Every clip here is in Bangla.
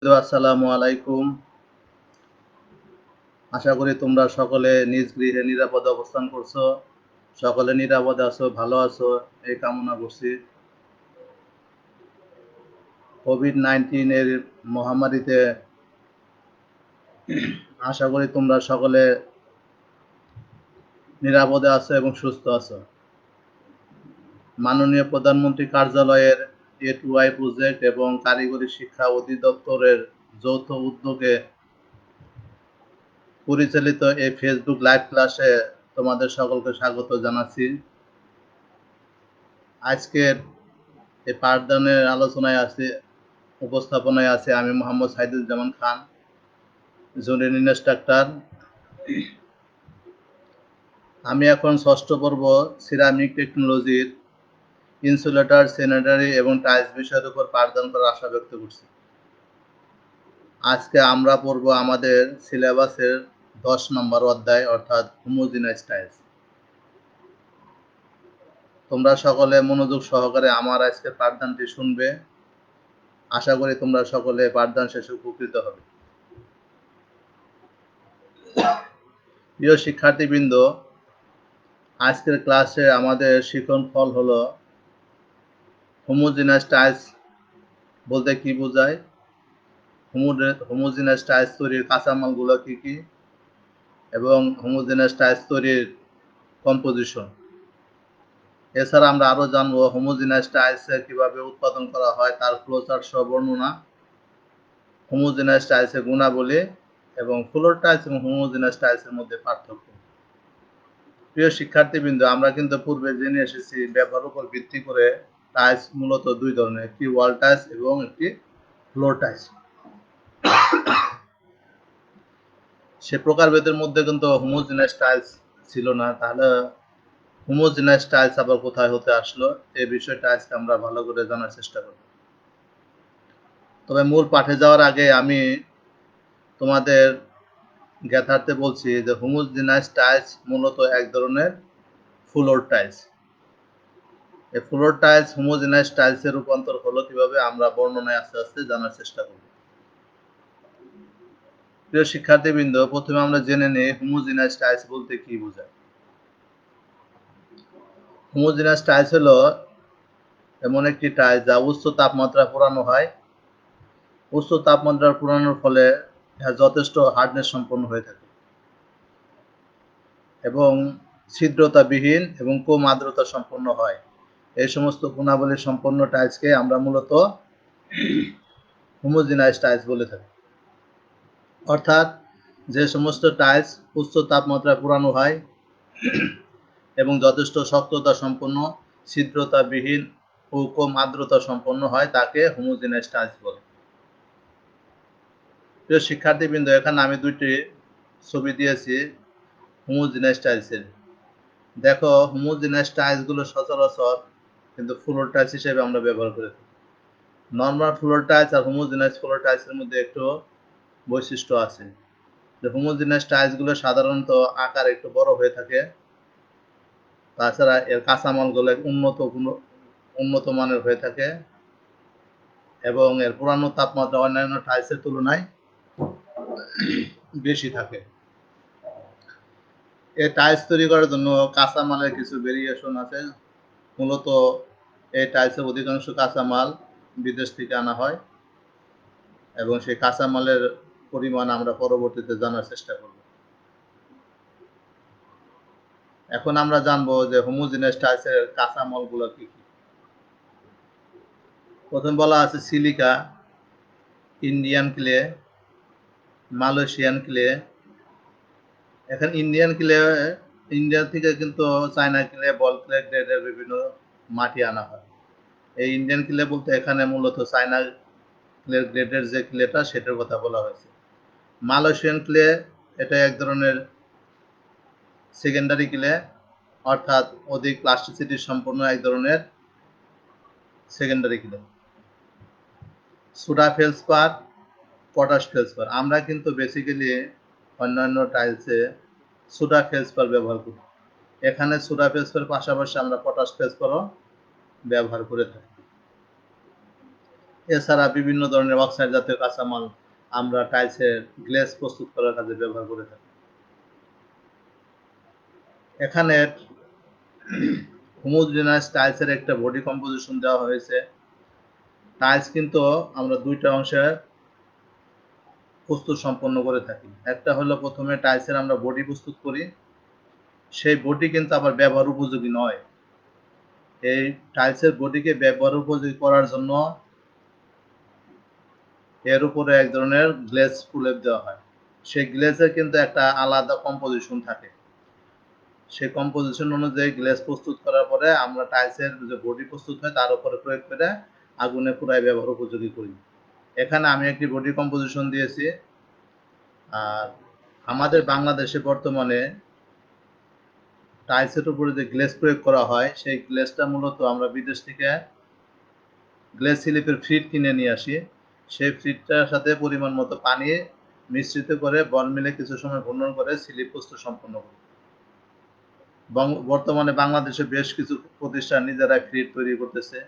আসসালামু আলাইকুম। আশা করি তোমরা সকলে নিজ গৃহে নিরাপদে অবস্থান করছো। সকলে নিরাপদে আছো, ভালো আছো এই কামনা করছি। কোভিড-19 এর মহামারীতে আশা করি তোমরা সকলে নিরাপদে আছো এবং সুস্থ আছো। মাননীয় প্রধানমন্ত্রী কার্যালয়ের A2I প্রজেক্ট এবং কারিগরি শিক্ষা অধিদপ্তরের যৌথ উদ্যোগে পরিচালিত এই ফেসবুক লাইভ ক্লাসে তোমাদের সকলকে স্বাগত জানাচ্ছি। আজকের এই পাঠদানের আলোচনায় উপস্থাপনায় আছে আমি মোহাম্মদ সাইদুজ্জামান খান, জুনিয়র ইন্সট্রাক্টর। আমি এখন ষষ্ঠ পর্ব সিরামিক টেকনোলজির ইনসুলেটর, স্যানিটারি এবং টাইলস বিষয়ের উপর পাঠদান করার আশা ব্যক্ত করছি। আজকে আমরা পড়ব আমাদের সিলেবাসের 10 নম্বর অধ্যায়, অর্থাৎ হোমোজিনাইজ টাইলস। তোমরা সকলে মনোযোগ সহকারে আমার আজকের পাঠদানটি শুনবে। আশা করি তোমরা সকলে পাঠদান শেষে উপকৃত হবে। প্রিয় শিক্ষার্থীবৃন্দ, আজকের ক্লাসে আমাদের শিখন ফল হলো হোমোজিনাস টাইলস বলতে কি বোঝায়, হোমোজিনাস টাইলস তৈরির কাঁচামালগুলো কি কি, এবং হোমোজিনাস টাইলস তৈরির কম্পোজিশন। এছাড়া আমরা আরো জানবো হোমোজিনাস টাইলস কিভাবে উৎপাদন করা হয় তার ফ্লোচার্ট সহ বর্ণনা, হোমোজিনাস টাইলসের গুণাবলী এবং ফ্লোর টাইলস এবং হোমোজিনাস টাইলসের মধ্যে পার্থক্য। প্রিয় শিক্ষার্থীবৃন্দ, আমরা কিন্তু পূর্বে জেনে এসেছি ব্যবহারের উপর ভিত্তি করে টাইলস মূলত দুই ধরনের, একটি ওয়াল টাইলস এবং একটি ফ্লোর টাইলস। সে প্রকারভেদের মধ্যে কিন্তু হোমোজিনাস টাইলস ছিল না। তাহলে হোমোজিনাস টাইলস আবার কোথায় হতে আসলো, এই বিষয়টা আজকে আমরা ভালো করে জানার চেষ্টা করব। তবে মূল পাঠে যাওয়ার আগে আমি তোমাদের জ্ঞাতার্থে বলছি যে হোমোজিনাস টাইলস মূলত এক ধরনের ফ্লোর টাইলস। এই ফ্লোর টাইলস হোমোজিনাস টাইলসের রূপান্তর হলো কিভাবে, আমরা বর্ণনায় আস্তে আস্তে জানার চেষ্টা করব। প্রিয় শিক্ষার্থীবৃন্দ, প্রথমে আমরা জেনে নিই হোমোজিনাস টাইলস বলতে কি বোঝায়। হোমোজিনাস টাইলস হলো এমন একটি টাইলস যা উচ্চ তাপমাত্রা পোড়ানো হয়। উচ্চ তাপমাত্রা পোড়ানোর ফলে যথেষ্ট হার্ডনেস সম্পন্ন হয়ে থাকে এবং ছিদ্রতাবিহীন এবং কম আর্দ্রতা সম্পন্ন হয়। এই সমস্ত গুণাবলী সম্পন্ন টাইলসকে আমরা মূলত হোমোজিনাস টাইলস বলে থাকি। অর্থাৎ যে সমস্ত টাইলস উচ্চ তাপমাত্রায় পোড়ানো হয় এবং যথেষ্ট শক্ততা সম্পন্ন, ছিদ্রতাবিহীন ও কম আর্দ্রতা সম্পন্ন হয় তাকে হোমোজিনাস টাইলস বলে। প্রিয় শিক্ষার্থীবৃন্দ, এখানে আমি দুইটি ছবি দিয়েছি হোমোজিনাস টাইলসের। দেখো, হোমোজিনাস টাইলসগুলো সচরাচর কিন্তু ফ্লোর টাইলস হিসেবে আমরা ব্যবহার করে থাকি। নর্মাল ফ্লোর টাইলস আর হোমোজিনাস ফ্লোর টাইলসের মধ্যে একটু বৈশিষ্ট্য আছে। যে হোমোজিনাস টাইলসগুলো সাধারণত আকার একটু বড় হয়ে থাকে, তাছাড়া এর কাঁচামালগুলো উন্নত মানের হয়ে থাকে এবং এর পুরানো তাপমাত্রা অন্যান্য টাইলসের তুলনায় বেশি থাকে। এই টাইলস তৈরি করার জন্য কাঁচামালের কিছু ভেরিয়েশন আছে। মূলত এই টাইলসের অধিকাংশ কাঁচামাল বিদেশ থেকে আনা হয় এবং সেই কাঁচামালের পরিমাণ আমরা পরবর্তীতে জানার চেষ্টা করব। এখন আমরা জানবো যে হোমোজিনাস টাইলসের কাঁচামালগুলো কি কি। প্রথম বলা আছে silica, Indian clay, Malaysian clay. এখন ইন্ডিয়া থেকে কিন্তু চায়না ক্লে, বল ক্লে গ্রেডের বিভিন্ন মাটি আনা হয়। এই ইন্ডিয়ান ক্লে বলতে এখানে মূলত চায়না ক্লে গ্রেডের যে ক্লেটা সেটার কথা বলা হয়েছে। মালয়েশিয়ান ক্লে এটা এক ধরনের সেকেন্ডারি ক্লে, অর্থাৎ অধিক প্লাস্টিসিটি সম্পন্ন এক ধরনের secondary clay. Soda feldspar, potash feldspar. আমরা কিন্তু বেসিক্যালি অন্যান্য টাইলসে সোডা ফেলসপার ব্যবহার করি। এখানে সোডা ফেলসপার পাশাপাশি আমরা পটাশ ফেলসপারও ব্যবহার করে থাকি। এছাড়া বিভিন্ন ধরনের অক্সাইড জাতীয় কাঁচামাল আমরা টাইলসের গ্লেজ প্রস্তুত করার কাজে ব্যবহার করে থাকি। এখানে হোমোজেনাস টাইলসের একটা বডি কম্পোজিশন দেওয়া হয়েছে। টাইলস কিন্তু আমরা দুইটা অংশে প্রস্তুত সম্পন্ন করে থাকি। একটা হলো প্রথমে টাইলসের আমরা বডি প্রস্তুত করি, সেই বডি কিন্তু আবার ব্যবহার উপযোগী নয়। এই টাইলসের বডিকে ব্যবহার উপযোগী করার জন্য এর উপরে এক ধরনের গ্লেজ প্রলেপ দেওয়া হয়। সেই গ্লেজের কিন্তু একটা আলাদা কম্পোজিশন থাকে। সেই কম্পোজিশন অনুযায়ী গ্লেজ প্রস্তুত করার পরে আমরা টাইলসের যে বডি প্রস্তুত হয় তার উপরে প্রয়োগ করে আগুনে পুরাই ব্যবহার উপযোগী করি। এখানে আমি একটি বডি কম্পোজিশন দিয়েছি। আর আমাদের বাংলাদেশে বর্তমানে টাইলসের উপরে যে গ্লেজ প্রয়োগ করা হয় সেই গ্লেজটা মূলত আমরা বিদেশ থেকে গ্লেজ স্লিপের ফিট কিনে নিয়ে আসি। সেই ফিটটার সাথে পরিমাণ মতো পানি মিশ্রিত করে বল মিলে কিছু সময় ঘূর্ণন করে স্লিপ প্রস্তুত সম্পন্ন করি। বর্তমানে বাংলাদেশে বেশ কিছু প্রতিষ্ঠান নিজেরাই ফ্রিট তৈরি করতেছে।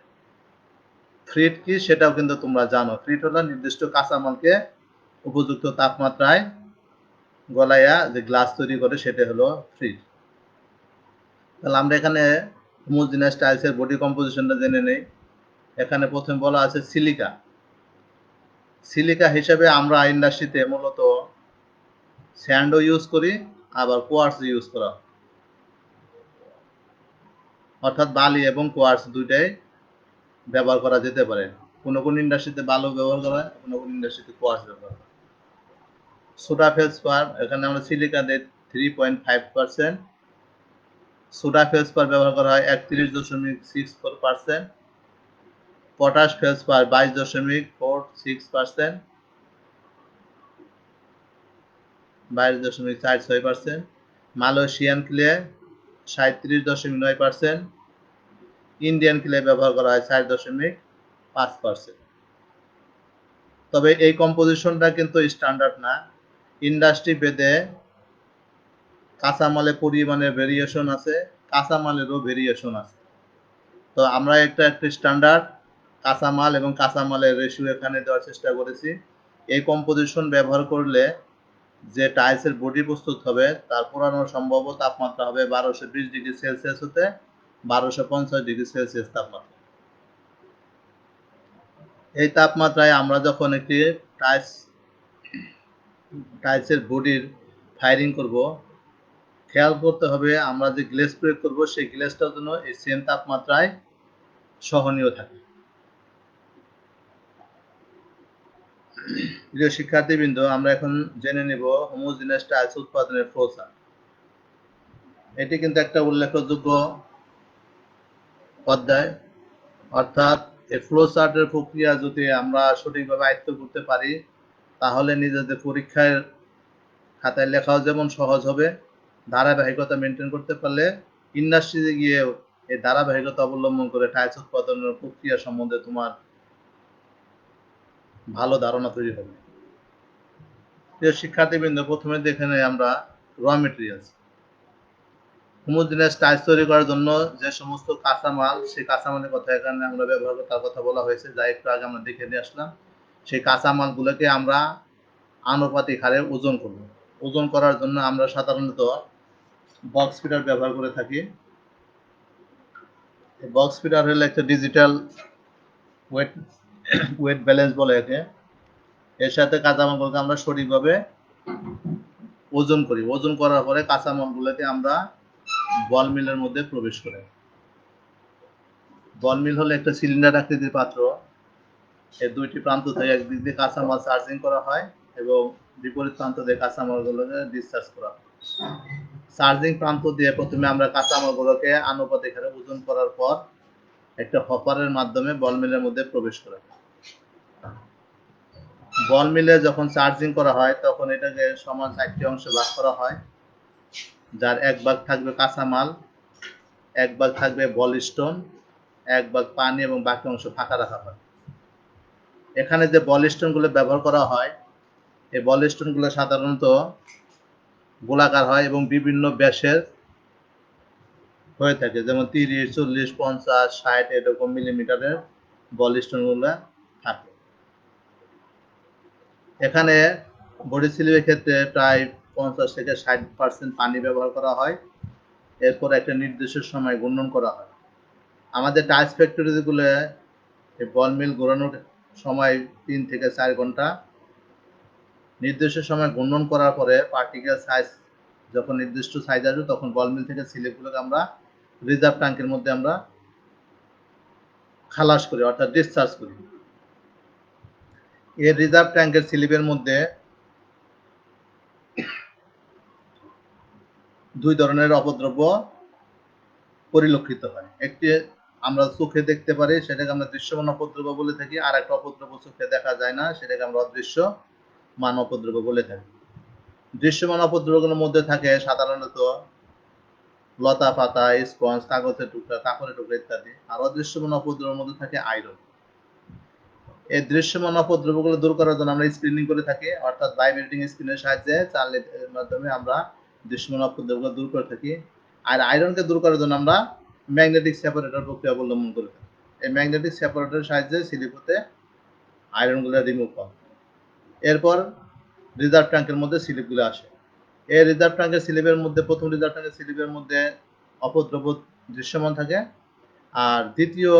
ফ্রিট কি সেটাও কিন্তু তোমরা জানো। ফ্রিট হলো নির্দিষ্ট কাঁচামালকে উপযুক্ত তাপমাত্রায় গলাইয়া যে গ্লাস তৈরি করে সেটা হলো ফ্রিট। তাহলে আমরা এখানে হোমোজেনাস টাইলসের বডি কম্পোজিশনটা জেনে নেই। এখানে প্রথমে বলা আছে সিলিকা। সিলিকা হিসেবে আমরা ইন্ডাস্ট্রিতে মূলত স্যান্ডও ইউজ করি, আবার কোয়ার্টস ইউজ করা, অর্থাৎ বালি এবং কোয়ার্টস দুইটাই ব্যবহার করা যেতে পারে। কোনো কোনো ইন্ডাস্ট্রিতে বালু ব্যবহার করা হয়, কোনো কোনো ইন্ডাস্ট্রিতে কোয়ার্টস ব্যবহার করা হয়। সোডা ফেলসপার, এখানে আমরা সিলিকা দিই 3.5%, সোডা ফেলসপার ব্যবহার করা হয় 31.64%, potash feldspar 22.46%, 22.46%, Malaysian clay 37.9%, Indian clay ব্যবহার করা হয় 4.5%। তবে এই কম্পোজিশনটা কিন্তু স্ট্যান্ডার্ড না। ইন্ডাস্ট্রি ভেদে কাঁচামালের পরিমাণে ভেরিয়েশন আছে, কাঁচামালেরও ভেরিয়েশন আছে। তো আমরা একটা স্ট্যান্ডার্ড কাঁচামাল এবং কাঁচামালের রেশিও এখানে দেওয়ার চেষ্টা করেছি। এই কম্পোজিশন ব্যবহার করলে যে টাইলসের বডি প্রস্তুত হবে তার পুরানোর সম্ভাব্য তাপমাত্রা হবে 1220 ডিগ্রি সেলসিয়াস হতে 1250 ডিগ্রি সেলসিয়াস তাপমাত্রা। এই তাপমাত্রায় আমরা যখন একটি টাইলসের বডির ফায়ারিং করব, খেয়াল করতে হবে আমরা যে গ্লেজ প্রয়োগ করব সেই গ্লেজটার জন্য এই সেম তাপমাত্রায় সহনীয় থাকে। প্রিয় শিক্ষার্থীবৃন্দ, আমরা এখন জেনে নেব হোমোজেনাস টাইলস উৎপাদনের ফ্লোচার্ট। এটি কিন্তু একটা উল্লেখযোগ্য অধ্যায়, অর্থাৎ এই ফ্লোচার্টের প্রক্রিয়া যদি আমরা সঠিকভাবে আয়ত্ত করতে পারি তাহলে নিজেদের পরীক্ষার খাতায় লেখাও যেমন সহজ হবে, ধারাবাহিকতা মেনটেন করতে পারলে ইন্ডাস্ট্রিতে গিয়ে এই ধারাবাহিকতা অবলম্বন করে টাইলস উৎপাদনের প্রক্রিয়া সম্বন্ধে তোমার ভালো ধারণা তৈরি হবে। প্রিয় শিক্ষার্থীবৃন্দ, প্রথমে দেখে নেই আমরা র মেটেরিয়ালস। হোমোজেনাস টাইলস তৈরি করার জন্য যে সমস্ত কাঁচামাল, সেই কাঁচামালের কথা এখানে আমরা ব্যবহার করি তার কথা বলা হয়েছে, যা একটু আগে আমরা দেখে নিয়ে আসলাম। সেই কাঁচামালগুলোকে আমরা আনুপাতিক হারে ওজন করব। ওজন করার জন্য আমরা সাধারণত বক্স ফিটার ব্যবহার করে থাকি। বক্স ফিটার হলো একটা ডিজিটাল ওয়েট ব্যালেন্স বলে একে। এর সাথে কাঁচামালগুলোকে আমরা সঠিকভাবে ওজন করি। ওজন করার পরে কাঁচামালগুলোকে আমরা বল মিলের মধ্যে প্রবেশ করাই। বল মিল হলো একটা সিলিন্ডার আকৃতির পাত্র। এর দুইটি প্রান্ত থেকে একদিক দিয়ে কাঁচামাল চার্জিং করা হয় এবং বিপরীত প্রান্ত দিয়ে কাঁচামালগুলোকে ডিসচার্জ করা হয়। চার্জিং প্রান্ত দিয়ে প্রথমে আমরা কাঁচামালগুলোকে আনুপাতিক হারে ওজন করার পর একটা হপারের মাধ্যমে বল মিলের মধ্যে প্রবেশ করা হয়। বল মিলে যখন চার্জিং করা হয় তখন এটাকে সমান 4টি অংশে ভাগ করা হয়, যার এক ভাগ থাকবে কাঁচামাল, এক ভাগ থাকবে বল স্টোন, এক ভাগ পানি এবং বাকি অংশ ফাঁকা রাখা হয়। এখানে যে বল স্টোনগুলো ব্যবহার করা হয় এই বল স্টোনগুলো সাধারণত গোলাকার হয় এবং বিভিন্ন ব্যাসের হয়ে থাকে, যেমন 30, 40, 50, 60 এরকম মিলিমিটারের বল স্টোনগুলো থাকে। এখানে বডি স্লিপের ক্ষেত্রে প্রায় 50 থেকে 60% পানি ব্যবহার করা হয়। এরপর একটা নির্দিষ্ট সময় ঘূর্ণন করা হয়। আমাদের টাইলস ফ্যাক্টরিগুলো বল মিল ঘোরানোর সময় 3 থেকে 4 ঘন্টা। নির্দিষ্ট সময় ঘূর্ণন করার পরে পার্টিকেল সাইজ যখন নির্দিষ্ট সাইজ আসবে তখন বল মিল থেকে স্লিপগুলোকে আমরা রিজার্ভ ট্যাঙ্কের মধ্যে আমরা খালাস করি, অর্থাৎ ডিসচার্জ করি। এই রিজার্ভ ট্যাঙ্কের স্লিপের মধ্যে দুই ধরনের অপদ্রব্য পরিলক্ষিত হয়। একটি আমরা চোখে দেখতে পারি, সেটাকে আমরা দৃশ্যমান অপদ্রব্য বলে থাকি। আর একটা অপদ্রব্য চোখে দেখা যায় না, সেটাকে আমরা অদৃশ্যমান অপদ্রব্য বলে থাকি। দৃশ্যমান অপদ্রব্যগুলোর মধ্যে থাকে সাধারণত লতা পাতা, স্পঞ্জ, কাগজের টুকরা, কাপড়ের টুকরা ইত্যাদি। আর অদৃশ্যমান অপদ্রব্যের মধ্যে থাকে আয়রন। এই দৃশ্যমান অপদ্রব্যগুলো দূর করার জন্য আমরা স্ক্রিনিং করে থাকি, অর্থাৎ ভাইব্রেটিং স্ক্রিনের সাহায্যে চার্লের মাধ্যমে আমরা দৃশ্যমান অপদ্রব্যগুলো দূর করে থাকি। আর আয়রনকে দূর করার জন্য আমরা ম্যাগনেটিক সেপারেটর প্রক্রিয়া অবলম্বন করে থাকি। এই ম্যাগনেটিক সেপারেটরের সাহায্যে স্লিপ হতে আয়রনগুলো রিমুভ হয়। এরপর রিজার্ভ ট্যাঙ্কের মধ্যে স্লিপগুলো আসে। এই রিজার্ভ ট্যাঙ্কের স্লিপের মধ্যে প্রথম রিজার্ভ ট্যাঙ্কের স্লিপের মধ্যে অপদ্রব্য দৃশ্যমান থাকে, আর দ্বিতীয়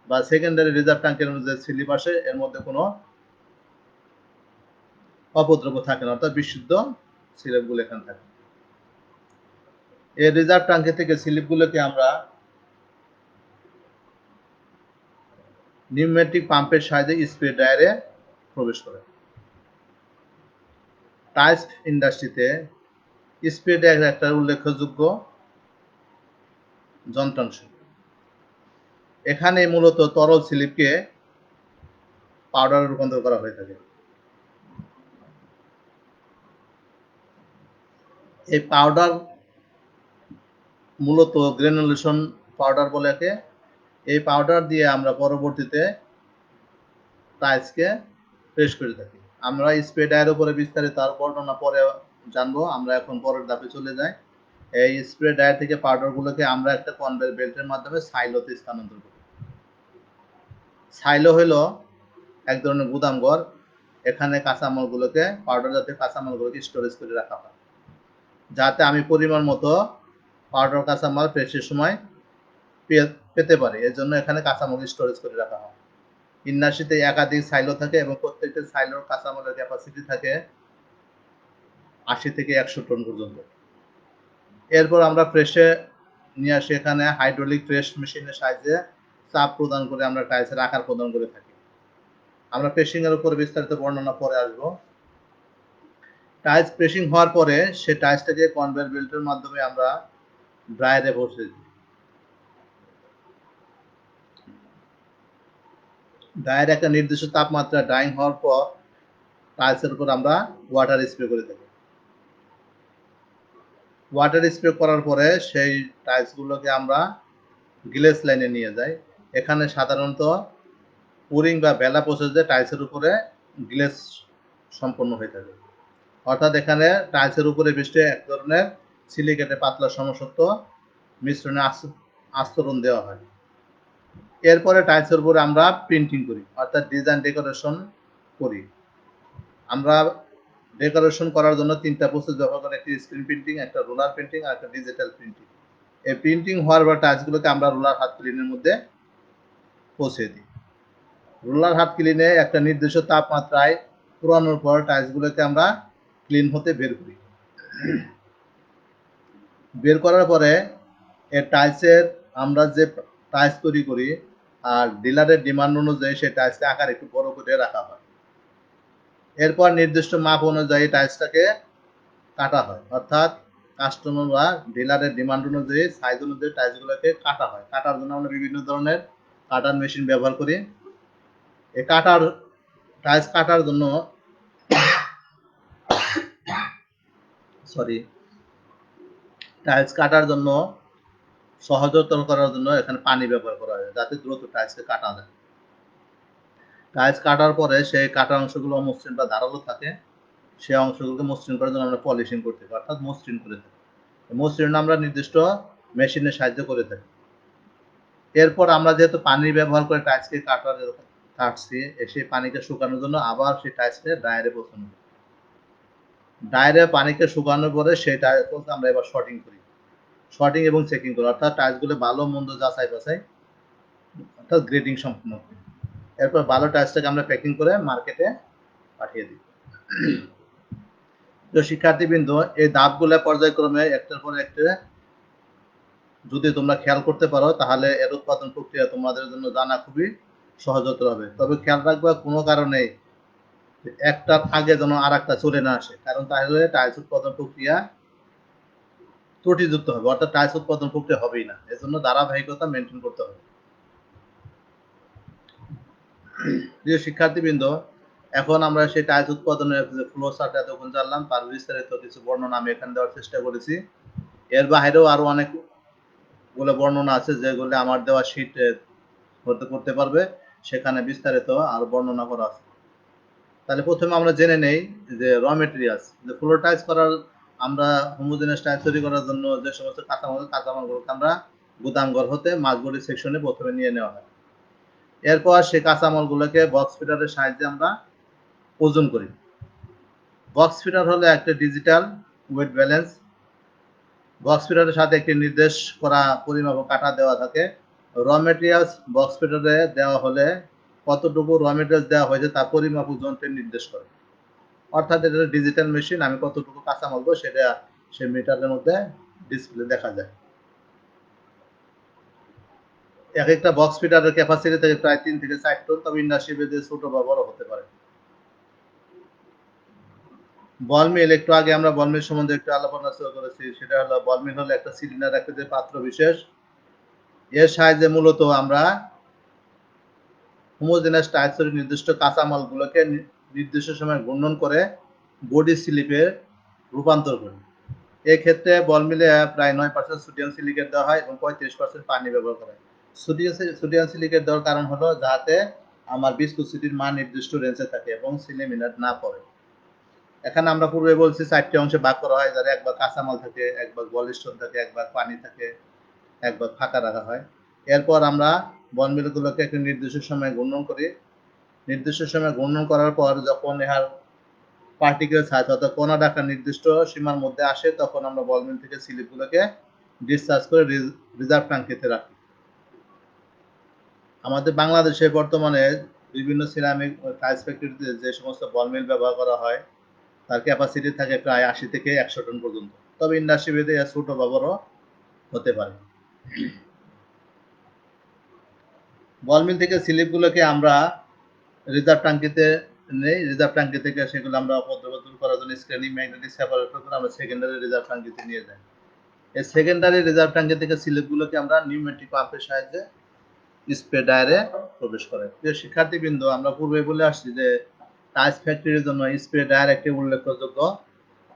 বা সেকেন্ডারি রিজার্ভ ট্যাঙ্কের মধ্যে স্লিপ আসে, এর মধ্যে কোনো অপদ্রব্য থাকে না, অর্থাৎ বিশুদ্ধ স্লিপগুলো এখানে থাকে। এই রিজার্ভ ট্যাঙ্কে থেকে স্লিপগুলোকে আমরা নিউমেটিক পাম্পের সাহায্যে স্প্রে ড্রায়ারে প্রবেশ করে। টাইলস ইন্ডাস্ট্রিতে স্প্রে ড্রায়ার একটা উল্লেখযোগ্য যন্ত্রাংশ। এখানে মূলত তরল স্লিপকে পাউডারে রূপান্তর করা হয়ে থাকে। এই পাউডার মূলত গ্রানুলেশন পাউডার বলে একে। এই পাউডার দিয়ে আমরা পরবর্তীতে টাইলসকে প্রেস করে থাকি। আমরা স্প্রে ড্রায়ারের উপরে বিস্তারিত আর বর্ণনা পরে জানবো। আমরা এখন পরের ধাপে চলে যাই। এই স্প্রে ড্রায়ার থেকে পাউডারগুলোকে আমরা একটা কনভেয়ার বেল্টের মাধ্যমে সাইলোতে স্থানান্তর করি। সাইলো হলো এক ধরনের গুদামঘর। এখানে কাঁচামালগুলোকে, পাউডার জাতীয় কাঁচামালগুলোকে স্টোরেজ করে রাখা হয়, যাতে আমি পরিমাণ মতো পাউডার কাঁচামাল প্রেসের সময় পেতে পারি। এর জন্য এখানে কাঁচামাল স্টোরেজ করে রাখা হয়। ইন্ডাস্ট্রিতে একাধিক সাইলো থাকে এবং প্রত্যেকটা সাইলোর কাঁচামালের ক্যাপাসিটি থাকে 80 থেকে 100 টন পর্যন্ত। এরপর আমরা প্রেসে নিয়ে আসি। এখানে হাইড্রোলিক প্রেস মেশিনের সাহায্যে চাপ প্রদান করে আমরা টাইলসের আকার প্রদান করে থাকি। আমরা প্রেসিং এর উপর বিস্তারিত বর্ণনা পরে আসবো। টাইলস প্রেসিং হওয়ার পরে সে টাইলসটাকে কনভেয়ার বেল্টের মাধ্যমে আমরা ড্রায়ারে বসে দিই। ড্রায়ার একটা নির্দিষ্ট তাপমাত্রা ড্রাইং হওয়ার পর টাইলসের উপর আমরা ওয়াটার স্প্রে করে থাকি। ওয়াটার স্প্রে করার পরে সেই টাইলসগুলোকে আমরা গ্লেজ লাইনে নিয়ে যাই। এখানে সাধারণত পুরিং বা বেলা প্রসেসে টাইলসের উপরে গ্লেজ সম্পন্ন হয়ে থাকে, অর্থাৎ এখানে টাইলসের উপরে বৃষ্টি এক ধরনের সিলিকেটে পাতলা সমসত্ব মিশ্রণে আস্তরণ দেওয়া হয়। এরপরে টাইলসের উপরে আমরা প্রিন্টিং করি, অর্থাৎ ডিজাইন ডেকোরেশন করি। আমরা ডেকোরেশন করার জন্য 3টা প্রসেস ব্যবহার করি, একটি স্ক্রিন প্রিন্টিং, একটা রোলার প্রিন্টিং আর একটা ডিজিটাল প্রিন্টিং। এই প্রিন্টিং হওয়ার পর টাইলসগুলোকে আমরা রোলার হাত ক্লিনের মধ্যে পৌঁছে দিই। রোলার হাত ক্লিনে একটা নির্দিষ্ট তাপমাত্রায় পুরানোর পর টাইলসগুলোকে আমরা ক্লিন হতে বের করি। বের করার পরে এই টাইলসের আমরা যে টাইলস তৈরি করি, আর ডিলারের ডিমান্ড অনুযায়ী সেই টাইলসকে আকার একটু বড় করে রাখা হয়। এরপর নির্দিষ্ট মাপ অনুযায়ী টাইলসটাকে কাটা হয়, অর্থাৎ কাস্টমার বা ডিলারের ডিমান্ড অনুযায়ী সাইজ অনুযায়ী টাইলসগুলোকে কাটা হয়। কাটার জন্য আমরা বিভিন্ন ধরনের কাটার মেশিন ব্যবহার করি। এই টাইলস কাটার জন্য টাইলস কাটার জন্য সহজতর করার জন্য এখানে পানি ব্যবহার করা হয়, যাতে দ্রুত টাইলসকে কাটা যায়। টাইলস কাটার পরে সেই কাটা অংশগুলো অমসৃণ বা ধারালো থাকে, সেই অংশগুলোকে মসৃণ করার জন্য আমরা পলিশিং করতে থাকি, অর্থাৎ মসৃণ করে থাকি। মসৃণ আমরা নির্দিষ্ট মেশিনের সাহায্যে করে থাকি। এরপর আমরা যেহেতু পানি ব্যবহার করে টাইলসকে কাটার কাটছি, সেই পানিকে শুকানোর জন্য আবার সেই টাইলসকে ড্রায়ারে পৌঁছানো। ড্রায়ারে পানিকে শুকানোর পরে সেই টাইলস আমরা এবার শর্টিং করি। শর্টিং এবং চেকিং করি, অর্থাৎ টাইলসগুলো ভালো মন্দ যাচাই বাছাই, অর্থাৎ গ্রেডিং সম্পূর্ণ করি। এরপর ভালো টাইলসটাকে আমরা প্যাকিং করে মার্কেটে পাঠিয়ে দিই। তো শিক্ষার্থীবৃন্দ, এই ধাপগুলো পর্যায়ক্রমে একটার পর একটা যদি তোমরা খেয়াল করতে পারো তাহলে এর উৎপাদন প্রক্রিয়া তোমাদের জন্য জানা খুবই সহজতর হবে। তবে খেয়াল রাখবা কোনো কারণে একটার আগে যেন আর একটা চলে না আসে, কারণ তাহলে টাইলস উৎপাদন প্রক্রিয়া ত্রুটিযুক্ত হবে, অর্থাৎ টাইলস উৎপাদন প্রক্রিয়া হবেই না। এজন্য ধারাবাহিকতা মেনটেন করতে হবে। প্রিয় শিক্ষার্থীবৃন্দ, এখন আমরা সেই টাইলস উৎপাদনের ফ্লো চার্ট এতক্ষণ জানলাম, তার বিস্তারিত কিছু বর্ণনা আমি এখানে দেওয়ার চেষ্টা করেছি। এর বাইরেও আরো অনেকগুলো বর্ণনা আছে যেগুলো আমার দেওয়া শীট করতে পারবে, সেখানে বিস্তারিত আরো বর্ণনা করা আছে। তাহলে প্রথমে আমরা জেনে নেই যে র মেটেরিয়ালস, যে ফ্লোর টাইলস করার আমরা হোমোজেনাস টাইলস তৈরি করার জন্য যে সমস্ত কাঁচামালগুলোকে আমরা গুদামঘর হতে মাঝবড়ি সেকশনে প্রথমে নিয়ে নেওয়া হয়। এরপর সেই কাঁচামালগুলোকে বক্স ফিটারের সাহায্যে আমরা ওজন করি। বক্স ফিটার হলো একটা ডিজিটাল ওয়েট ব্যালেন্স। বক্স ফিটারের সাথে একটি নির্দেশ করা পরিমাপক কাটা দেওয়া থাকে। র মেটেরিয়ালস বক্স ফিটারে দেওয়া হলে কতটুকু র মেটেরিয়ালস দেওয়া হয়েছে তা পরিমাপক যন্ত্রে নির্দেশ করে, অর্থাৎ এটা ডিজিটাল মেশিন, আমি কতটুকু কাঁচামাল দেবো সেটা সেই মিটারের মধ্যে ডিসপ্লে দেখা যায়। এক একটা বক্স ফিটারের ক্যাপাসিটি থেকে প্রায় 3 থেকে 4 টন, তবে ইন্ডাস্ট্রি ভেদে ছোট বা বড় হতে পারে। বল মিল, একটু আগে আমরা বল মিল সম্বন্ধে একটু আলোচনা করেছি। সেটা হলো বল মিল হলো একটা সিলিন্ডার আকৃতির পাত্র বিশেষ। এর সাহায্যে মূলত আমরা হোমোজেনাস টাইলসের নির্দিষ্ট কাঁচামালগুলোকে নির্দিষ্ট সময় ঘূর্ণন করে বডি স্লিপে রূপান্তর করি। এক্ষেত্রে বল মিলে প্রায় 9% সোডিয়াম সিলিকেট দেওয়া হয় এবং 35% পানি ব্যবহার করা হয়। সোডিয়াম সিলিকেট দেওয়ার কারণ হলো যাতে আমার ভিসকোসিটির মান নির্দিষ্ট রেঞ্জে থাকে এবং সিলিমিনার না পড়ে। এখানে আমরা পূর্বে বলছি 4টি অংশে ভাগ করা হয়, যার এক ভাগ কাঁচামাল থাকে, এক ভাগ বলিস্টন থাকে, এক ভাগ পানি থাকে, এক ভাগ ফাঁকা রাখা হয়। এরপর আমরা বল মিলগুলোকে একটি নির্দিষ্ট সময় ঘূর্ণন করি। নির্দিষ্ট সময় ঘূর্ণন করার পর যখন ইহার পার্টিকেল সাইজ অর্থাৎ কণা ডাকা নির্দিষ্ট সীমার মধ্যে আসে, তখন আমরা বল মিল থেকে স্লিপগুলোকে ডিসচার্জ করে রিজার্ভ ট্যাঙ্কিতে রাখি। আমাদের বাংলাদেশে বর্তমানে বিভিন্ন সিরামিক টাইলস ফ্যাক্টরিতে যে সমস্ত বল মিল ব্যবহার করা হয় তার ক্যাপাসিটি থাকে প্রায় 80 থেকে 100 টন পর্যন্ত, তবে ইন্ডাস্ট্রি ভেদে ছোট বা বড় হতে পারে। বল মিল থেকে স্লিপগুলোকে আমরা রিজার্ভ ট্যাঙ্কিতে নেই। রিজার্ভ ট্যাঙ্কি থেকে সেগুলো আমরা দূর করার জন্য স্ক্যানিং ম্যাগনেটিক সেপারেটর করে আমরা সেকেন্ডারি রিজার্ভ ট্যাঙ্কিতে নিয়ে যাই। এই সেকেন্ডারি রিজার্ভ ট্যাঙ্কি থেকে স্লিপগুলোকে আমরা নিউমেট্রিক পাম্পের সাহায্যে স্প্রে ড্রায়ারে প্রবেশ করে। প্রিয় শিক্ষার্থীবৃন্দ, আমরা পূর্বে বলে আসছি যে টাইলস ফ্যাক্টরির জন্য স্প্রে ড্রায়ার একটি উল্লেখযোগ্য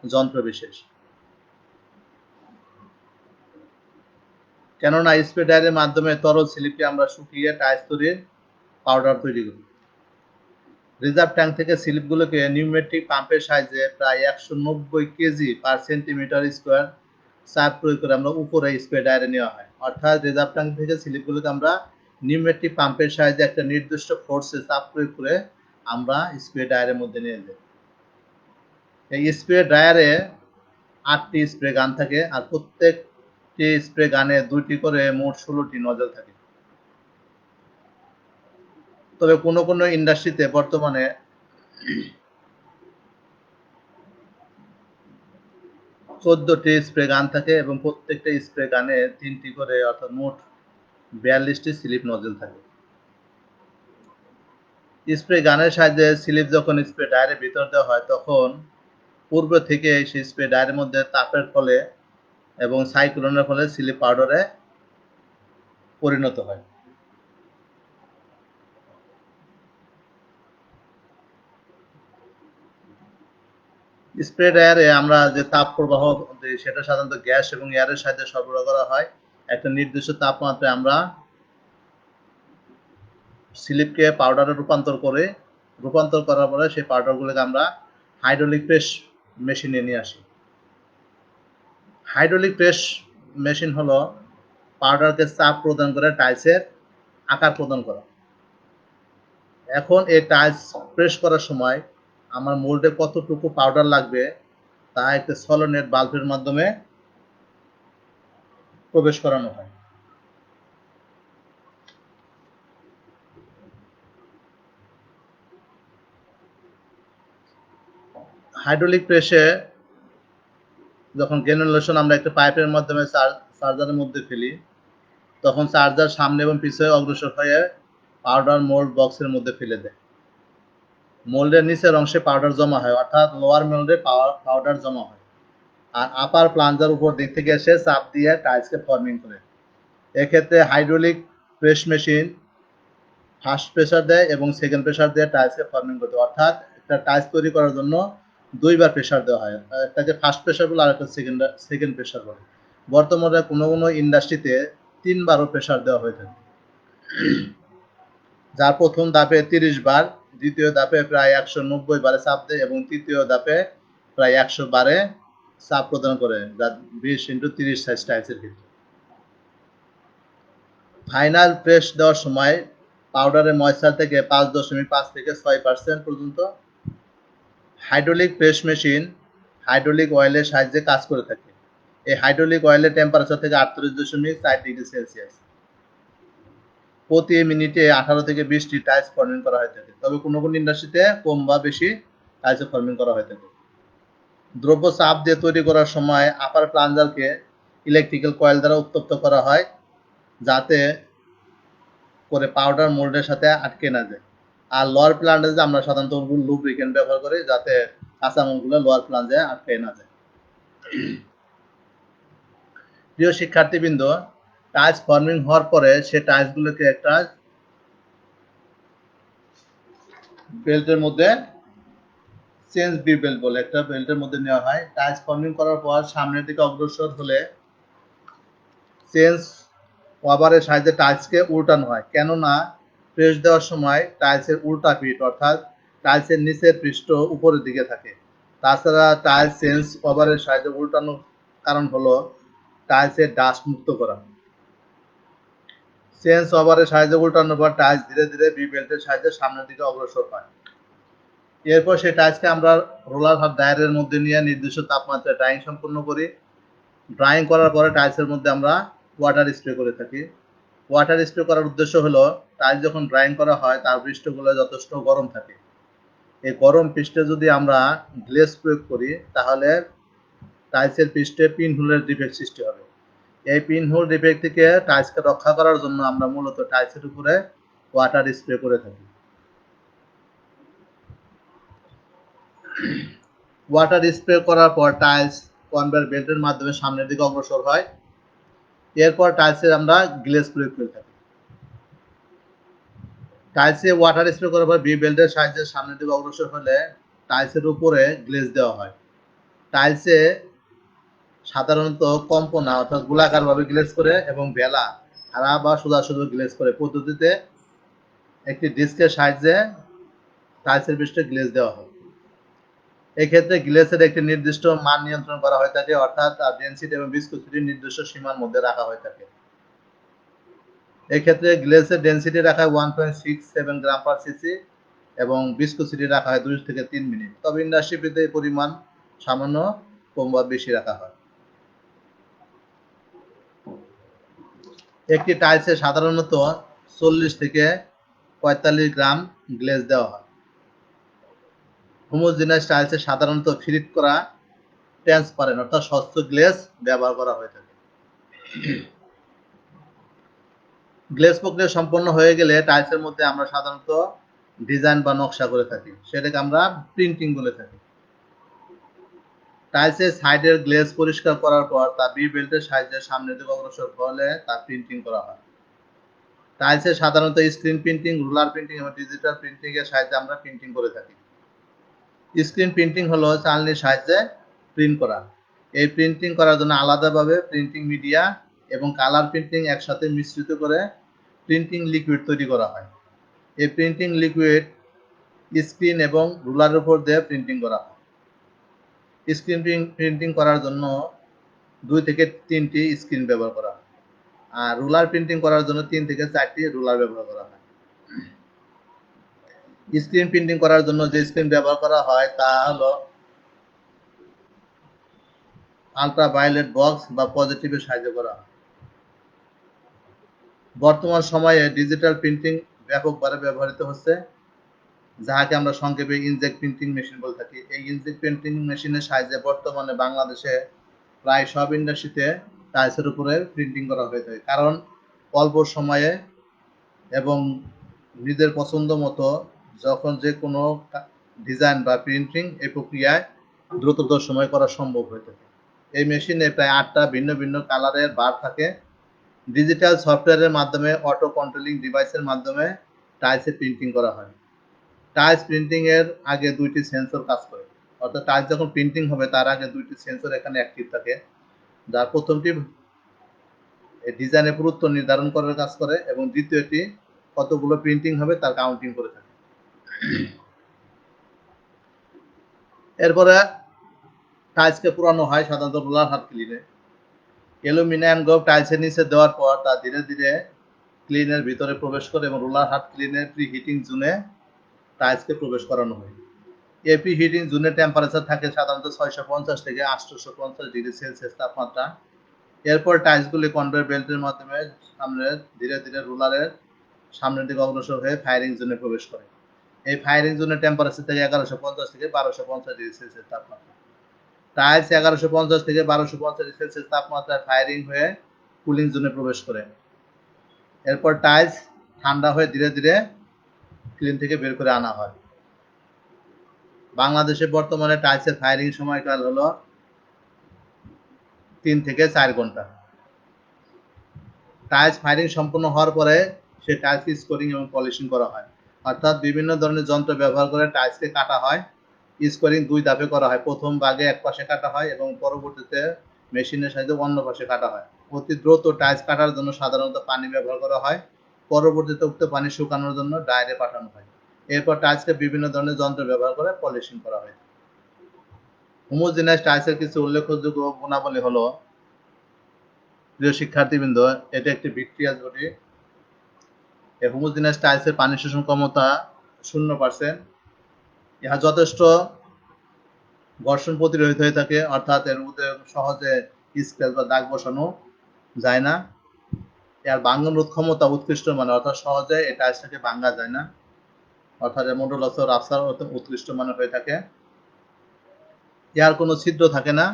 যন্ত্র বিশেষ, কেননা স্প্রে ড্রায়ারের মাধ্যমে তরল স্লিপকে আমরা শুকিয়ে টাইলস তৈরির পাউডার তৈরি করি। রিজার্ভ ট্যাঙ্ক থেকে স্লিপগুলোকে নিউমেট্রিক পাম্পের সাহায্যে প্রায় 190 কেজি পার সেন্টিমিটার স্কোয়ার চাপ প্রয়োগ করে আমরা উপরে স্প্রে ড্রায়ারে নেওয়া হয়। অর্থাৎ রিজার্ভ ট্যাঙ্ক থেকে স্লিপগুলোকে আমরা নিউমেট্রিক পাম্পের সাহায্যে একটা নির্দিষ্ট ফোর্সে চাপ প্রয়োগ করে আমরা স্প্রে ড্রায়ারের মধ্যে নিয়ে যাই। এই স্প্রে ড্রায়ারে 8টি স্প্রে গান থাকে, আর প্রত্যেকটি স্প্রে গানে 2টি করে মোট 16টি নজল থাকে। তবে কোনো কোনো ইন্ডাস্ট্রিতে বর্তমানে 14টি স্প্রে গান থাকে এবং প্রত্যেকটা স্প্রে গানে 3টি করে, অর্থাৎ মোট 42টি স্লিপ নজল থাকে। স্প্রে গানের সাহায্যে স্লিপ যখন স্প্রে ড্রায়ারের ভিতর দেওয়া হয় তখন পূর্ব থেকে সেই স্প্রে ড্রায়ারের মধ্যে তাপের ফলে এবং সাইক্লোনের ফলে স্লিপ পাউডারে পরিণত হয়। স্প্রে ড্রায়ারে আমরা যে তাপ প্রবাহ সেটা সাধারণত গ্যাস এবং এয়ারের সাহায্যে সরবরাহ করা হয়। একটা নির্দিষ্ট তাপমাত্রায় আমরা স্লিপকে পাউডারে রূপান্তর করার পরে সেই পাউডারগুলোকে আমরা হাইড্রোলিক প্রেস মেশিনে নিয়ে আসি। হাইড্রোলিক প্রেস মেশিন হলো পাউডারকে চাপ প্রদান করে টাইলসের আকার প্রদান করা। এখন এই টাইলস প্রেস করার সময় আমার মোল্ডে কতটুকু পাউডার লাগবে তা একটা সলোনেট বাল্বের মাধ্যমে প্রবেশ করানো হয়। হাইড্রোলিক প্রেসে যখন গ্রানুলেশন আমরা একটা পাইপের মাধ্যমে চার্জারের মধ্যে ফেলি, তখন চার্জার সামনে এবং পিছনে অগ্রসর হয়ে পাউডার মোল্ড বক্সের মধ্যে ফেলে দেয়। মোল্ডের নিচের অংশে পাউডার জমা হয়, অর্থাৎ লোয়ার মোল্ডে পাউডার জমা হয়, আর আপার প্লাঞ্জার উপর দিক থেকে এসে চাপ দিয়ে টাইলসকে ফর্মিং করে। এক্ষেত্রে hydraulic press machine first pressure দেয় এবং সেকেন্ড প্রেসার দিয়ে টাইলসকে ফর্মিং করতে, অর্থাৎ একটা টাইলস তৈরি করার জন্য দুইবার প্রেসার দেওয়া হয়। একটাকে ফার্স্ট প্রেসার বলে আর একটা সেকেন্ড প্রেসার বলে। বর্তমানে কোনো কোনো ইন্ডাস্ট্রিতে তিনবারও প্রেসার দেওয়া হয়ে থাকে, যার প্রথম ধাপে 30 বার, দ্বিতীয় ধাপে প্রায় 190 বারে চাপ দেয় এবং তৃতীয় ধাপে প্রায় 100 বারে চাপ প্রদান করে, যা 20x30 সাইজ টাইলসের ক্ষেত্রে। ফাইনাল প্রেস দেওয়ার সময় পাউডারের ময়েশ্চার থেকে 5.5 থেকে 6% পর্যন্ত। হাইড্রোলিক প্রেস মেশিন হাইড্রোলিক অয়েলের সাহায্যে কাজ করে থাকে। এই হাইড্রোলিক অয়েলের টেম্পারেচার থেকে 38.4 ডিগ্রি সেলসিয়াস। প্রতি মিনিটে 18 থেকে 20টি টাইলস ফর্মিং করা হয়ে থাকে, তবে কোনো কোনো ইন্ডাস্ট্রিতে কম বা বেশি টাইলস ফর্মিং করা হয়ে থাকে। দ্রব্য চাপ দিয়ে তৈরি করার সময় আপার প্লাঞ্জারকে ইলেকট্রিক্যাল কয়েল দ্বারা উত্তপ্ত করা হয়, যাতে করে পাউডার মোল্ডের সাথে আটকে না যায়। আর লোয়ার প্লাঞ্জে আমরা সাধারণত লুব্রিকেন্ট ব্যবহার করি, যাতে কাঁচামালগুলো লোয়ার প্লাঞ্জে আটকে না যায়। প্রিয় শিক্ষার্থীবৃন্দ, টাইলস ফর্মিং হওয়ার পরে সে টাইলসগুলোকে একটা বেল্টের মধ্যে চেঞ্জ বি বেল্ট বলে একটা বেল্টের মধ্যে নেওয়া হয়। টাইলস ফর্মিং করার পর সামনের দিকে অগ্রসর হলে চেঞ্জ ওভারের সাহায্যে টাইলসকে উল্টানো হয়, কেননা প্রেস দেওয়ার সময় টাইলসের উল্টা পিঠ, অর্থাৎ টাইলসের নিচের পৃষ্ঠ উপরের দিকে থাকে। তাছাড়া টাইলস চেঞ্জ ওভারের সাহায্যে উল্টানোর কারণ হলো টাইলসের ডাস্ট মুক্ত করা। চেঞ্জ ওভারের সাহায্যে উল্টানোর পর টাইলস ধীরে ধীরে বি বেল্টের সাহায্যে সামনের দিকে অগ্রসর হয়। এরপর সেই টাইলসকে আমরা রোলার বা ড্রায়ারের মধ্যে নিয়ে নির্দিষ্ট তাপমাত্রায় ড্রাইং সম্পূর্ণ করি। ড্রাইং করার পরে টাইলসের মধ্যে আমরা ওয়াটার স্প্রে করে থাকি। ওয়াটার স্প্রে করার উদ্দেশ্য হলো টাইলস যখন ড্রাইং করা হয় তার পৃষ্ঠগুলো যথেষ্ট গরম থাকে। এই গরম পৃষ্ঠে যদি আমরা গ্লেজ প্রয়োগ করি তাহলে টাইলসের পৃষ্ঠে পিন হোলের ডিফেক্ট সৃষ্টি হবে। এই পিন হোল ডিফেক্ট থেকে টাইলসকে রক্ষা করার জন্য আমরা মূলত টাইলসের উপরে ওয়াটার স্প্রে করে থাকি। ওয়াটার স্প্রে করার পর টাইলস কনভেয়ার বেল্টের মাধ্যমে সামনের দিকে অগ্রসর হয়। এরপর টাইলসে আমরা গ্লেজ প্রয়োগ করে থাকি। টাইলসে ওয়াটার স্প্রে করার পর বি বেল্টের সাহায্যে সামনের দিকে অগ্রসর হলে টাইলসের উপরে গ্লেজ দেওয়া হয়। টাইলসে সাধারণত কম্পনা অর্থাৎ গোলাকারভাবে গ্লেজ করে এবং বেলা খাড়া বা সোজাসুজি গ্লেজ করে পদ্ধতিতে একটি ডিস্কের সাহায্যে টাইলসের পৃষ্ঠে গ্লেজ দেওয়া হয়। এক্ষেত্রে গ্লেজের একটি নির্দিষ্ট মান নিয়ন্ত্রণ করা হয়ে থাকে, অর্থাৎ ডেনসিটি এবং ভিসকোসিটি নির্দিষ্ট সীমার মধ্যে রাখা হয়ে থাকে। এক্ষেত্রে গ্লেজের ডেনসিটি রাখা হয় 1.67 গ্রাম পার সিসি এবং ভিসকোসিটি রাখা হয় 2 থেকে 3 মিনিট, তবে ইন্ডাস্ট্রিতে এই পরিমাণ সামান্য কম বা বেশি রাখা হয়। একটি টাইলসে সাধারণত 40 থেকে 45 গ্রাম গ্লেজ দেওয়া হয়। হোমোজেনাস টাইলসে সাধারণত ফিট করা ট্রান্সপারেন্ট অর্থাৎ স্বচ্ছ গ্লেজ ব্যবহার করা হয়ে থাকে। গ্লেজ প্রক্রিয়া সম্পন্ন হয়ে গেলে টাইলসের মধ্যে আমরা সাধারণত ডিজাইন বা নকশা করে থাকি, সেটাকে আমরা প্রিন্টিং বলে থাকি। টাইলসের সাইডের গ্লেজ পরিষ্কার করার পর তা বি বেল্টের সাহায্যে সামনের দিকে অগ্রসর হলে তা প্রিন্টিং করা হয়। টাইলসে সাধারণত স্ক্রিন প্রিন্টিং, রুলার প্রিন্টিং এবং ডিজিটাল প্রিন্টিং এর সাহায্যে আমরা প্রিন্টিং করে থাকি। স্ক্রিন প্রিন্টিং হলো চালনির সাহায্যে প্রিন্ট করা। এই প্রিন্টিং করার জন্য আলাদাভাবে প্রিন্টিং মিডিয়া এবং কালার প্রিন্টিং একসাথে মিশ্রিত করে প্রিন্টিং লিকুইড তৈরি করা হয়। এই প্রিন্টিং লিকুইড স্ক্রিন এবং রুলারের উপর দিয়ে প্রিন্টিং করা হয়। স্ক্রিন প্রিন্টিং করার জন্য 2 থেকে 3টি স্ক্রিন ব্যবহার করা হয়, আর রুলার প্রিন্টিং করার জন্য 3 থেকে 4টি রুলার ব্যবহার করা হয়। স্ক্রিন প্রিন্টিং করার জন্য যে স্ক্রিন ব্যবহার করা হয় তা হলো আল্ট্রাভায়োলেট বক্স বা পজিটিভের সাহায্যে করা হয়। বর্তমান সময়ে ডিজিটাল প্রিন্টিং ব্যাপকভাবে ব্যবহৃত হচ্ছে, যাহাকে আমরা সংক্ষেপে ইনজেক্ট প্রিন্টিং মেশিন বলে থাকি। এই ইনজেক্ট প্রিন্টিং মেশিনের সাহায্যে বর্তমানে বাংলাদেশে প্রায় সব ইন্ডাস্ট্রিতে টাইলসের উপরে প্রিন্টিং করা হয়ে থাকে, কারণ অল্প সময়ে এবং নিজের পছন্দ মতো যখন যে কোনো ডিজাইন বা প্রিন্টিং এই প্রক্রিয়ায় দ্রুততর সময় করা সম্ভব হয়ে থাকে। এই মেশিনে প্রায় 8টা ভিন্ন ভিন্ন কালারের বার থাকে। ডিজিটাল সফটওয়্যারের মাধ্যমে অটো কন্ট্রোলিং ডিভাইসের মাধ্যমে টাইলসে প্রিন্টিং করা হয়। টাইলস প্রিন্টিং এর আগে 2টি সেন্সর কাজ করে, অর্থাৎ টাইলস যখন প্রিন্টিং হবে তার আগে 2টি সেন্সর এখানে অ্যাক্টিভ থাকে, যার প্রথমটি ডিজাইনের পুরুত্ব নির্ধারণ করার কাজ করে এবং দ্বিতীয়টি কতগুলো প্রিন্টিং হবে তার কাউন্টিং করে থাকে। এরপরে টাইলসকে পুরানো হয় সাধারণত রোলার হাত ক্লিনে। অ্যালুমিনিয়াম গোপ টাইলসের নিচে দেওয়ার পর তা ধীরে ধীরে ক্লিনের ভিতরে প্রবেশ করে এবং রোলার হাত ক্লিনের প্রি হিটিং জোনে টাইলসকে প্রবেশ করানো হয়। এই প্রি হিটিং জোনের টেম্পারেচার থাকে সাধারণত 650 থেকে 850 ডিগ্রি সেলসিয়াস তাপমাত্রা। এরপর টাইলসগুলি কনভেয়র বেল্টের মাধ্যমে সামনে ধীরে ধীরে রোলারের সামনের দিকে অগ্রসর হয়ে ফায়ারিং জোনে প্রবেশ করে। এই ফায়ারিং জোনের টেম্পারেচার থেকে 1150 থেকে 1250 ডিগ্রি সেলসিয়াস তাপমাত্রা। টাইলস 1150 থেকে 1250 ডিগ্রি সেলসিয়াস তাপমাত্রায় ফায়ারিং হয়ে কুলিং জোনে প্রবেশ করে। এরপর টাইলস ঠান্ডা হয়ে ধীরে ধীরে ক্লিন থেকে বের করে আনা হয়। বাংলাদেশে বর্তমানে টাইলসের ফায়ারিং সময়কাল হলো 3 থেকে 4 ঘন্টা। টাইলস ফায়ারিং সম্পূর্ণ হওয়ার পরে সে টাইলসকে স্কোরিং এবং পলিশিং করা হয়, অর্থাৎ বিভিন্ন ধরনের যন্ত্র ব্যবহার করে টাইলসকে কাটা হয়। স্কোরিং 2 ধাপে করা হয়, প্রথম ভাগে এক পাশে কাটা হয় এবং পরবর্তীতে মেশিনের সাহায্যে অন্য পাশে কাটা হয়। অতি দ্রুত টাইলস কাটার জন্য সাধারণত পানি ব্যবহার করা হয়, পরবর্তীতে উক্ত পানি শুকানোর জন্য ড্রায়ারে পাঠানো হয়। এরপর টাইলসকে বিভিন্ন ধরনের যন্ত্র ব্যবহার করে পলিশিং করা হয়। হোমোজেনাস টাইলসের কিছু উল্লেখযোগ্য গুণাবলী হলো, প্রিয় শিক্ষার্থীবৃন্দ, এটা একটি ভিক্টিয়াস বডি। এই হোমোজেনাস টাইলসের পানি শোষণ ক্ষমতা 0%। ইহা যথেষ্ট ঘর্ষণ প্রতিরোধী হয়ে থাকে, অর্থাৎ এর মধ্যে সহজে স্ক্র্যাচ বা দাগ বসানো যায় না। এর ভাঙ্গন রোধ ক্ষমতা উৎকৃষ্ট মানের, অর্থাৎ সহজে এই টাইলসটাকে ভাঙ্গা যায় না, অর্থাৎ এর মডুলাস অফ রাপচার উৎকৃষ্ট মানের হয়ে থাকে। এর কোনো ছিদ্র থাকে না।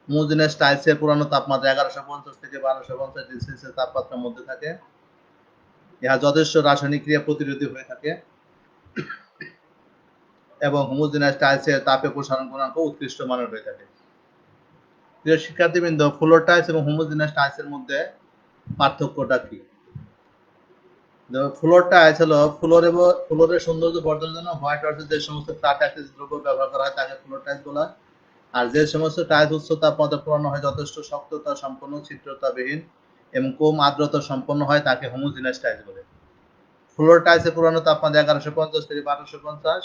হোমোজেনাস টাইলসের পুরানো তাপমাত্রা 1150 থেকে 1250 ডিগ্রি সেলসিয়াস তাপমাত্রার মধ্যে থাকে। ইহা যথেষ্ট রাসায়নিক ক্রিয়া প্রতিরোধী হয়ে থাকে এবং হোমোজেনাস টাইলসের তাপে প্রসারণ গুণাঙ্ক উৎকৃষ্ট মানের হয়ে থাকে। প্রিয় শিক্ষার্থীবৃন্দ, ফ্লোর টাইলস এবং হোমোজেনাস টাইলসের মধ্যে পার্থক্যটা কি? ফ্লোর টাইলস হলো ফ্লোরের সৌন্দর্য বর্ধনের জন্য হোয়াইট ওয়াশের যে সমস্ত ফ্ল্যাট অ্যাক্সেস দ্রব্য ব্যবহার করা হয় তাকে ফ্লোর টাইলস বলা হয়। আর যে সমস্ত টাইলস উচ্চ তাপমাত্রা পুরানো হয়, যথেষ্ট শক্ততা সম্পন্ন, ছিদ্রতাবিহীন এবং কম আর্দ্রতা সম্পন্ন হয় তাকে হোমোজেনাস টাইলস বলে। ফ্লোর টাইলসের পুরানো তাপমাত্রা 1150 থেকে 1250,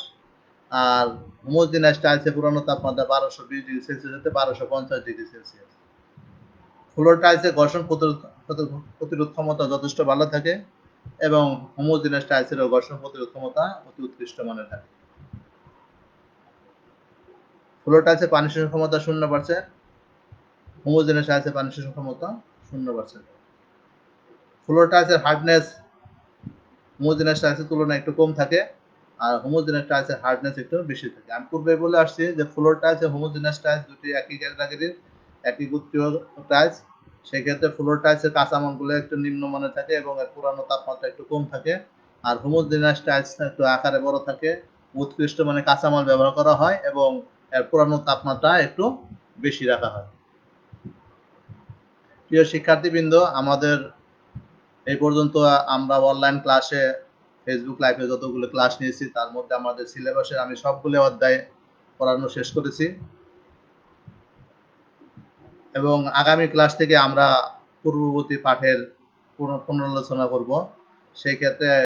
আর হোমোজেনাস টাইলসের পুরানো তাপমাত্রা 1220 ডিগ্রি সেলসিয়াস হতে 1250 ডিগ্রি সেলসিয়াস। ফ্লোর টাইলসের ঘর্ষণ প্রতিরোধ ক্ষমতা যথেষ্ট ভালো থাকে এবং হোমোজেনাস টাইলসেরও ঘর্ষণ প্রতিরোধ ক্ষমতা অতি উৎকৃষ্ট মানের থাকে। ফ্লোর টাইলসের পানি শোষণ ক্ষমতা 0%, হোমোজেনাস টাইলসের পানি শোষণ ক্ষমতা 0%। ফ্লোর টাইলসের হার্ডনেস হোমোজেনাস টাইলসের তুলনায় একটু কম থাকে, আর হোমোজেনাস টাইলসের হার্ডনেস একটু বেশি থাকে। আমি পূর্বে বলে আসছি যে ফ্লোর টাইলস এবং হোমোজেনাস টাইলস দুটি একই ক্যাটাগরির, একই গোত্রীয় টাইলস। সেক্ষেত্রে ফ্লোর টাইলসের কাঁচামালগুলো একটু নিম্নমানের থাকে এবং এর পুরানো তাপমাত্রা একটু কম থাকে, আর হোমোজেনাস টাইলস একটু আকারে বড় থাকে, উৎকৃষ্ট মানে কাঁচামাল ব্যবহার করা হয় এবং এর পুরানো তাপমাত্রা একটু বেশি রাখা হয়। প্রিয় শিক্ষার্থীবৃন্দ, আমাদের এই পর্যন্ত আমরা অনলাইন ক্লাসে ফেসবুক লাইভে যতগুলো ক্লাস নিয়েছি তার মধ্যে আমাদের সিলেবাসে আমি সবগুলো অধ্যায় পড়ানো শেষ করেছি এবং আগামী ক্লাস থেকে আমরা পূর্ববর্তী পাঠের পুনরালোচনা করব। সেই ক্ষেত্রে